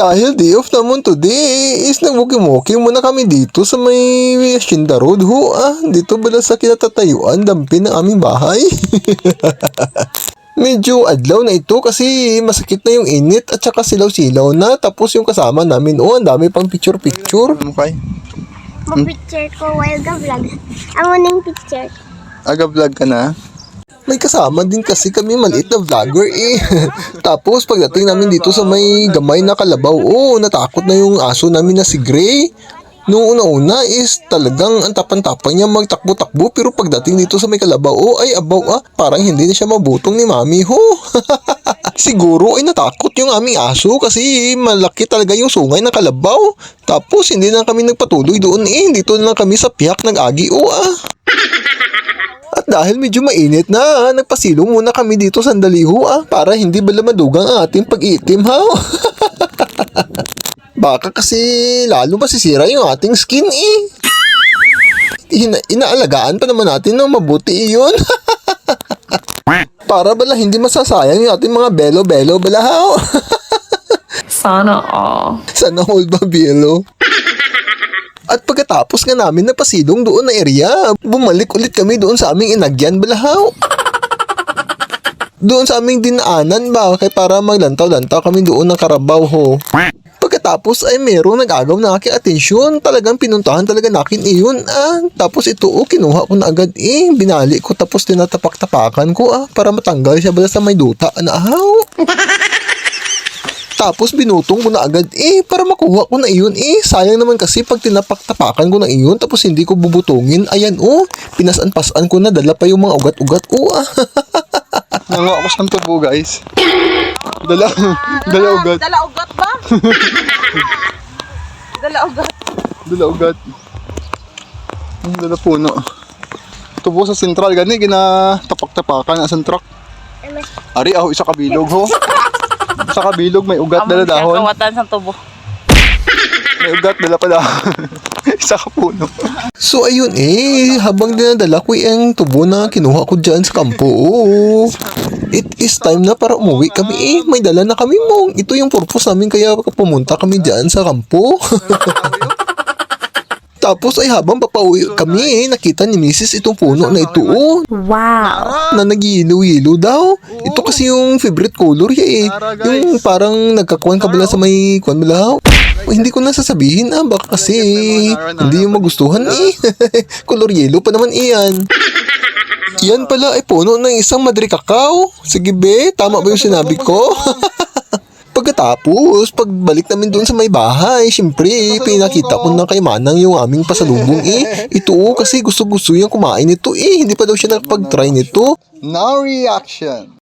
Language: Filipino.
Dahil day off naman today, is nag-walkie-walkie muna kami dito sa may Hacienda Road ho. Dito bala sa kinatatayuan, dampi ng aming bahay. Medyo adlaw na ito kasi masakit na yung init at saka silaw-silaw na. Tapos yung kasama namin, ang dami pang picture-picture. Okay. Picture ko while vlog. Amo ning picture. Aga vlog ka na? May kasama din kasi kami maliit na vlogger eh. Tapos pagdating namin dito sa may gamay na kalabaw, natakot na yung aso namin na si Gray. Noong una-una is talagang ang tapang-tapang niya magtakbo-takbo, pero pagdating dito sa may kalabaw, ay abaw parang hindi na siya mabutong ni mami ho. Siguro ay natakot yung aming aso kasi malaki talaga yung sungay ng kalabaw. Tapos hindi na kami nagpatuloy doon dito na lang kami sa piyak nag-agi At dahil medyo mainit na, nagpasilong muna kami dito sandali para hindi bala madugang ang ating pag-iitim Baka kasi lalo masisira yung ating skin Inaalagaan pa naman natin ng mabuti iyon. Para bala hindi masasayang yung ating mga belo-belo bala Sana all. Sana all ba belo? At pagkatapos nga namin napasilong doon na area, bumalik ulit kami doon sa aming inagyan balahaw. Doon sa aming dinaanan kaya para maglantaw-lantaw kami doon ng Karabaw ho. Pagkatapos ay merong nag-agaw na aking atensyon, talagang pinuntahan talaga nakin iyon Tapos ito kinuha ko na agad binali ko tapos tinatapak-tapakan ko para matanggal siya bala sa may duta na Tapos binutong ko na agad para makuha ko na iyon Sayang naman kasi pag tinapak-tapakan ko na iyon tapos hindi ko bubutungin. Ayan pinasan-pasan ko na, dala pa yung mga ugat-ugat Nangawa ko sa tubo guys. Dala ugat. Dala ugat ba? Dala ugat. Dala ugat. Dala puno. Tubo sa sentral gani tapak-tapakan sa truck. Ari isa kabilog ho. Sa kabilog may ugat dala dahon. Kawatan sa tubo. May ugat dala pa dahon. Isa ka puno. So ayun habang dinadala ko ang tubo na kinuha ko dyan sa kampo. It is time na para umuwi kami may dala na kami mong. Ito yung purpose namin kaya pumunta kami dyan sa kampo. Tapos ay habang papauwi kami nakita ni Mrs. itong puno na ito Wow. na nag-yilo-yilo daw. Ito kasi yung favorite color niya Yung parang nagkakuan ka bala sa may kuan bala. Hindi ko na sasabihin baka kasi hindi yung magustuhan Color yellow pa naman iyan. Yan pala ay puno ng isang Madre Cacao. Sige be, tama ba yung sinabi ko? Pagkatapos, pagbalik namin doon sa may bahay, syempre, pinakita ko na kay Manang yung aming pasalubong Ito kasi gusto-gusto yung kumain nito Hindi pa daw siya nakapag-try nito. No reaction.